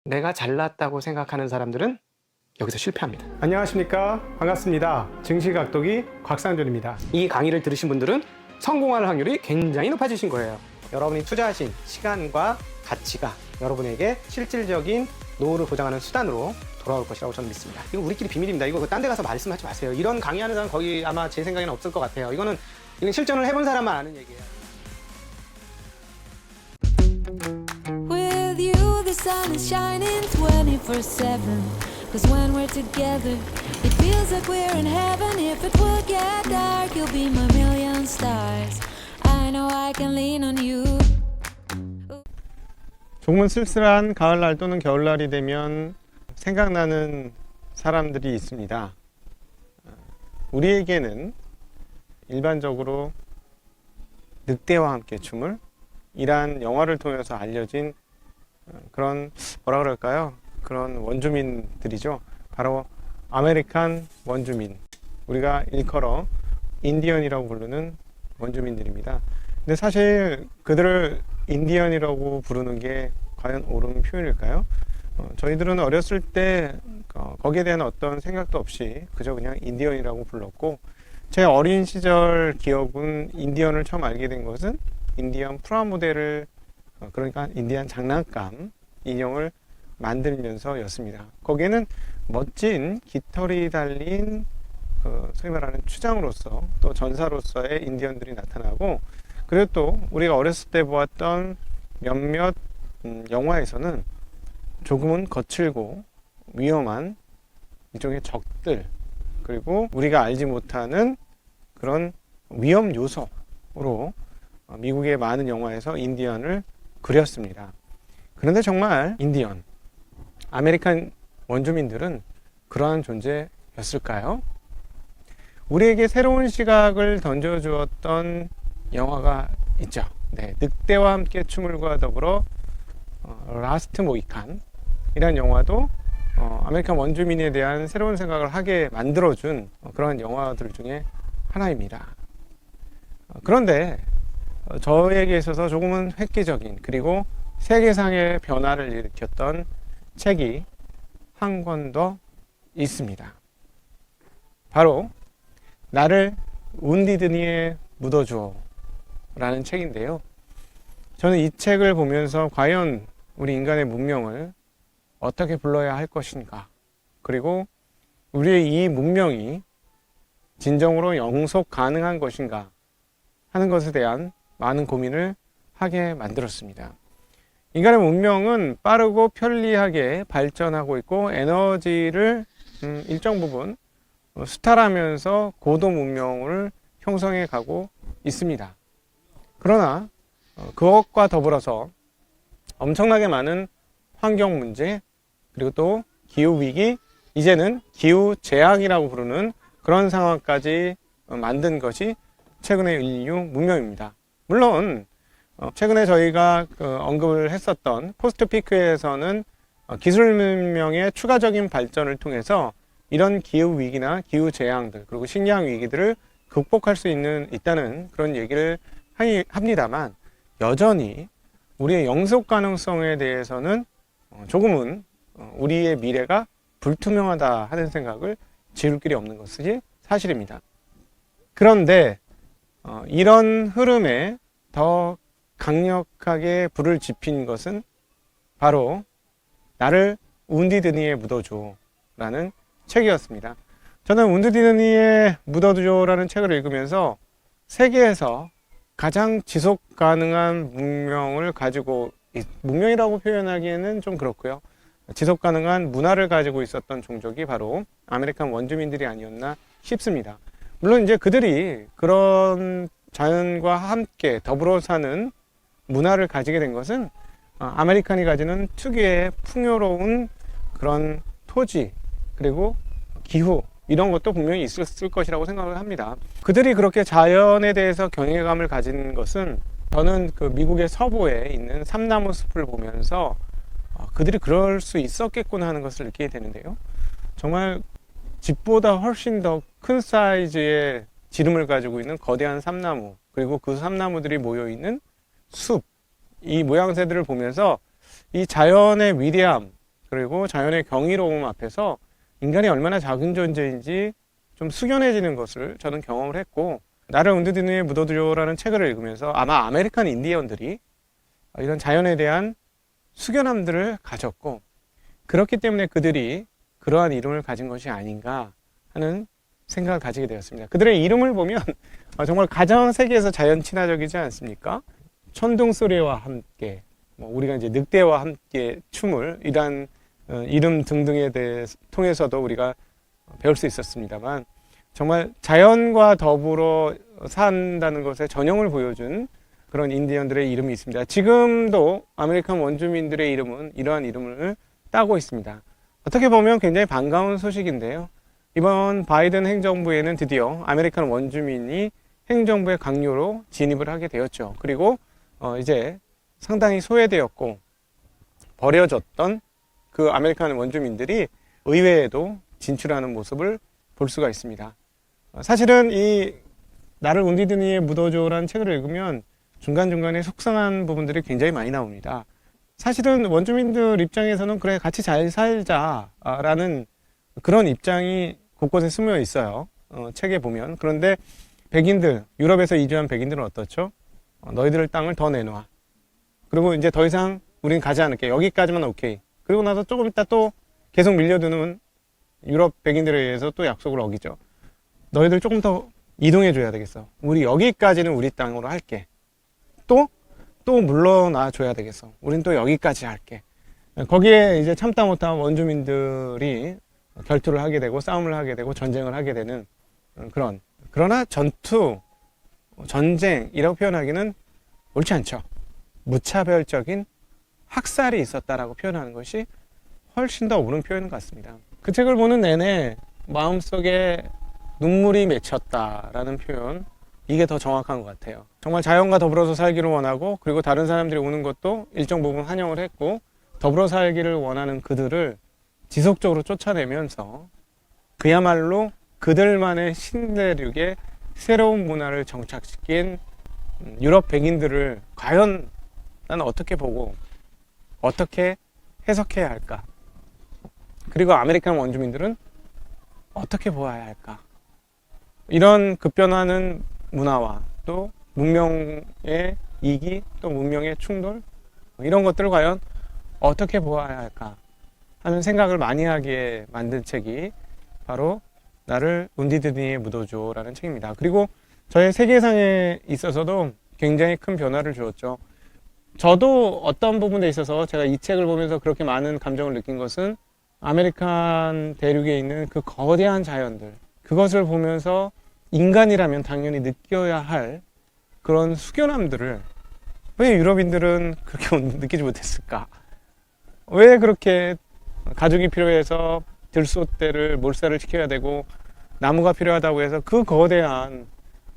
내가 잘났다고 생각하는 사람들은 여기서 실패합니다. 안녕하십니까, 반갑습니다. 증시각도기 곽상준입니다. 이 강의를 들으신 분들은 성공할 확률이 굉장히 높아지신 거예요. 여러분이 투자하신 시간과 가치가 여러분에게 실질적인 노후를 보장하는 수단으로 돌아올 것이라고 저는 믿습니다. 이거 우리끼리 비밀입니다. 이거 딴 데 가서 말씀하지 마세요. 이런 강의하는 사람 거기 아마 제 생각에는 없을 것 같아요. 이건 실전을 해본 사람만 아는 얘기예요. With you, the sun is shining 24/7. Cause when we're together, it feels like we're in heaven. If it will get dark, you'll be my million stars. I know I can lean on you. 조금은 쓸쓸한 가을날 또는 겨울날이 되면 생각나는 사람들이 있습니다. 우리에게는 일반적으로 늑대와 함께 춤을 이란 영화를 통해서 알려진 그런 뭐라 그럴까요? 그런 원주민들이죠. 바로 아메리칸 원주민, 우리가 일컬어 인디언이라고 부르는 원주민들입니다. 근데 사실 그들을 인디언이라고 부르는 게 과연 옳은 표현일까요? 저희들은 어렸을 때 거기에 대한 어떤 생각도 없이 그저 그냥 인디언이라고 불렀고, 제 어린 시절 기억은 인디언을 처음 알게 된 것은 인디언 프라모델을, 그러니까 인디언 장난감 인형을 만들면서 였습니다. 거기에는 멋진 깃털이 달린 소위 말하는 추장으로서 또 전사로서의 인디언들이 나타나고, 그리고 또 우리가 어렸을 때 보았던 몇몇 영화에서는 조금은 거칠고 위험한 일종의 적들, 그리고 우리가 알지 못하는 그런 위험 요소로 미국의 많은 영화에서 인디언을 그렸습니다. 그런데 정말 인디언, 아메리칸 원주민들은 그러한 존재였을까요? 우리에게 새로운 시각을 던져주었던 영화가 있죠. 네, 늑대와 함께 춤을과 더불어 라스트 모이칸 이란 영화도 아메리칸 원주민에 대한 새로운 생각을 하게 만들어준 그런 영화들 중에 하나입니다. 그런데 저에게 있어서 조금은 획기적인, 그리고 세계상의 변화를 일으켰던 책이 한 권 더 있습니다. 바로 나를 운디드니에 묻어주어 라는 책인데요. 저는 이 책을 보면서 과연 우리 인간의 문명을 어떻게 불러야 할 것인가, 그리고 우리의 이 문명이 진정으로 영속 가능한 것인가 하는 것에 대한 많은 고민을 하게 만들었습니다. 인간의 문명은 빠르고 편리하게 발전하고 있고, 에너지를 일정 부분 수탈하면서 고도 문명을 형성해 가고 있습니다. 그러나 그것과 더불어서 엄청나게 많은 환경 문제, 그리고 또 기후 위기, 이제는 기후 재앙이라고 부르는 그런 상황까지 만든 것이 최근의 인류 문명입니다. 물론 최근에 저희가 언급을 했었던 포스트 피크에서는 기술 문명의 추가적인 발전을 통해서 이런 기후 위기나 기후 재앙들, 그리고 식량 위기들을 극복할 수 있다는 그런 얘기를 합니다만, 여전히 우리의 영속 가능성에 대해서는 조금은 우리의 미래가 불투명하다 하는 생각을 지울 길이 없는 것이 사실입니다. 그런데 이런 흐름에 더 강력하게 불을 지핀 것은 바로 나를 운디드니에 묻어줘 라는 책이었습니다. 저는 운디드니에 묻어줘 라는 책을 읽으면서 세계에서 가장 지속 가능한 문명을 가지고, 문명이라고 표현하기에는 좀 그렇고요, 지속 가능한 문화를 가지고 있었던 종족이 바로 아메리칸 원주민들이 아니었나 싶습니다. 물론 이제 그들이 그런 자연과 함께 더불어 사는 문화를 가지게 된 것은 아메리칸이 가지는 특유의 풍요로운 그런 토지, 그리고 기후, 이런 것도 분명히 있었을 것이라고 생각을 합니다. 그들이 그렇게 자연에 대해서 경외감을 가진 것은, 저는 그 미국의 서부에 있는 삼나무 숲을 보면서 그들이 그럴 수 있었겠구나 하는 것을 느끼게 되는데요. 정말 집보다 훨씬 더 큰 사이즈의 지름을 가지고 있는 거대한 삼나무, 그리고 그 삼나무들이 모여있는 숲, 이 모양새들을 보면서 이 자연의 위대함, 그리고 자연의 경이로움 앞에서 인간이 얼마나 작은 존재인지 좀 숙연해지는 것을 저는 경험을 했고, 나를 운디드니에 묻어두려라는 책을 읽으면서 아마 아메리칸 인디언들이 이런 자연에 대한 숙연함들을 가졌고, 그렇기 때문에 그들이 그러한 이름을 가진 것이 아닌가 하는 생각을 가지게 되었습니다. 그들의 이름을 보면 정말 가장 세계에서 자연 친화적이지 않습니까? 천둥 소리와 함께, 우리가 이제 늑대와 함께 춤을, 이러한 이름 등등에 대해 통해서도 우리가 배울 수 있었습니다만, 정말 자연과 더불어 산다는 것에 전형을 보여준 그런 인디언들의 이름이 있습니다. 지금도 아메리칸 원주민들의 이름은 이러한 이름을 따고 있습니다. 어떻게 보면 굉장히 반가운 소식인데요. 이번 바이든 행정부에는 드디어 아메리칸 원주민이 행정부의 강요로 진입을 하게 되었죠. 그리고 이제 상당히 소외되었고 버려졌던 그 아메리칸 원주민들이 의회에도 진출하는 모습을 볼 수가 있습니다. 사실은 이 나를 운디드니에 묻어줘라는 책을 읽으면 중간중간에 속상한 부분들이 굉장히 많이 나옵니다. 사실은 원주민들 입장에서는 그래 같이 잘 살자라는 그런 입장이 곳곳에 스며 있어요. 책에 보면. 그런데 백인들, 유럽에서 이주한 백인들은 어떻죠? 너희들 땅을 더 내놔. 그리고 이제 더 이상 우린 가지 않을게. 여기까지만 오케이. 그리고 나서 조금 있다 또 계속 밀려드는 유럽 백인들에 의해서 또 약속을 어기죠. 너희들 조금 더 이동해 줘야 되겠어. 우리 여기까지는 우리 땅으로 할게. 또 물러나 줘야 되겠어. 우린 또 여기까지 할게. 거기에 이제 참다 못한 원주민들이 결투를 하게 되고 싸움을 하게 되고 전쟁을 하게 되는 그러나 전쟁이라고 표현하기는 옳지 않죠. 무차별적인 학살이 있었다라고 표현하는 것이 훨씬 더 옳은 표현 같습니다. 그 책을 보는 내내 마음속에 눈물이 맺혔다라는 표현, 이게 더 정확한 것 같아요. 정말 자연과 더불어서 살기를 원하고, 그리고 다른 사람들이 오는 것도 일정 부분 환영을 했고, 더불어 살기를 원하는 그들을 지속적으로 쫓아내면서 그야말로 그들만의 신대륙에 새로운 문화를 정착시킨 유럽 백인들을 과연 나는 어떻게 보고 어떻게 해석해야 할까? 그리고 아메리칸 원주민들은 어떻게 보아야 할까? 이런 급변하는 문화와 또 문명의 이기, 또 문명의 충돌, 이런 것들을 과연 어떻게 보아야 할까 하는 생각을 많이 하게 만든 책이 바로 나를 운디드니에 묻어줘 라는 책입니다. 그리고 저의 세계상에 있어서도 굉장히 큰 변화를 주었죠. 저도 어떤 부분에 있어서 제가 이 책을 보면서 그렇게 많은 감정을 느낀 것은 아메리칸 대륙에 있는 그 거대한 자연들, 그것을 보면서 인간이라면 당연히 느껴야 할 그런 숙연함들을 왜 유럽인들은 그렇게 느끼지 못했을까? 왜 그렇게 가죽이 필요해서 들소대를 몰살을 시켜야 되고, 나무가 필요하다고 해서 그 거대한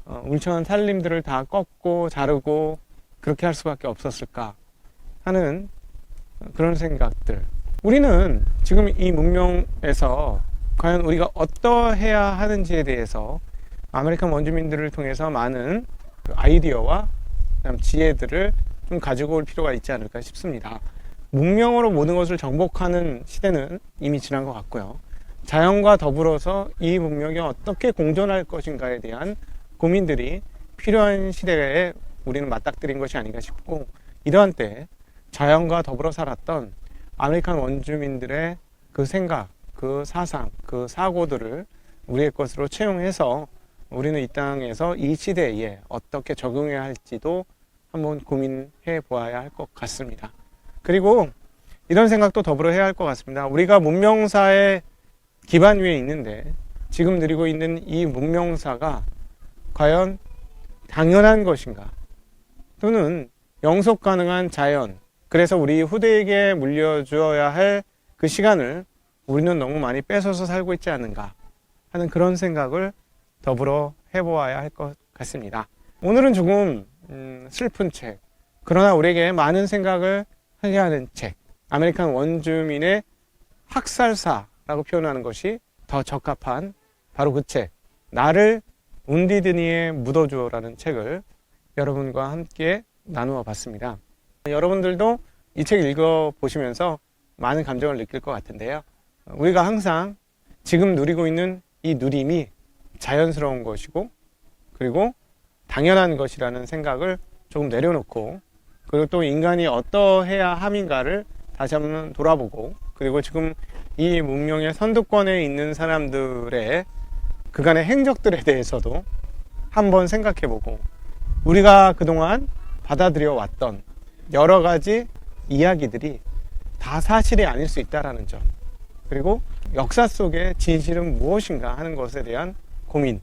울창한 산림들을 다 꺾고 자르고 그렇게 할 수밖에 없었을까 하는 그런 생각들. 우리는 지금 이 문명에서 과연 우리가 어떠해야 하는지에 대해서 아메리칸 원주민들을 통해서 많은 아이디어와 지혜들을 좀 가지고 올 필요가 있지 않을까 싶습니다. 문명으로 모든 것을 정복하는 시대는 이미 지난 것 같고요. 자연과 더불어서 이 문명이 어떻게 공존할 것인가에 대한 고민들이 필요한 시대에 우리는 맞닥뜨린 것이 아닌가 싶고, 이러한 때 자연과 더불어 살았던 아메리칸 원주민들의 그 생각, 그 사상, 그 사고들을 우리의 것으로 채용해서 우리는 이 땅에서 이 시대에 어떻게 적응해야 할지도 한번 고민해 보아야 할 것 같습니다. 그리고 이런 생각도 더불어 해야 할 것 같습니다. 우리가 문명사의 기반 위에 있는데 지금 누리고 있는 이 문명사가 과연 당연한 것인가? 또는 영속 가능한 자연, 그래서 우리 후대에게 물려주어야 할 그 시간을 우리는 너무 많이 뺏어서 살고 있지 않은가 하는 그런 생각을 더불어 해보아야 할 것 같습니다. 오늘은 조금 슬픈 책, 그러나 우리에게 많은 생각을 하게 하는 책, 아메리칸 원주민의 학살사라고 표현하는 것이 더 적합한 바로 그 책, 나를 운디드니에 묻어주어라는 책을 여러분과 함께 나누어 봤습니다. 여러분들도 이 책 읽어보시면서 많은 감정을 느낄 것 같은데요. 우리가 항상 지금 누리고 있는 이 누림이 자연스러운 것이고 그리고 당연한 것이라는 생각을 조금 내려놓고 그리고 또 인간이 어떠해야 함인가를 다시 한번 돌아보고 그리고 지금 이 문명의 선두권에 있는 사람들의 그간의 행적들에 대해서도 한번 생각해보고 우리가 그동안 받아들여 왔던 여러 가지 이야기들이 다 사실이 아닐 수 있다는 점 그리고 역사 속의 진실은 무엇인가 하는 것에 대한 고민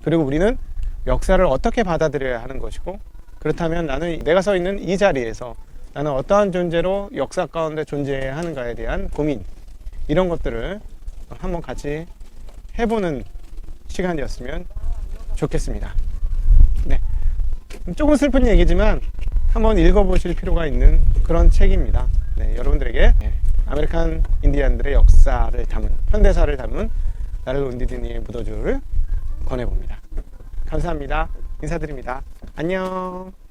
그리고 우리는 역사를 어떻게 받아들여야 하는 것이고 그렇다면 나는 내가 서 있는 이 자리에서 나는 어떠한 존재로 역사 가운데 존재해야 하는가에 대한 고민 이런 것들을 한번 같이 해보는 시간이었으면 좋겠습니다. 네, 조금 슬픈 얘기지만 한번 읽어보실 필요가 있는 그런 책입니다. 네, 여러분들에게 아메리칸 인디안들의 역사를 담은 현대사를 담은 나를 온디드니의 묻어주를 권해봅니다. 감사합니다. 인사드립니다. 안녕.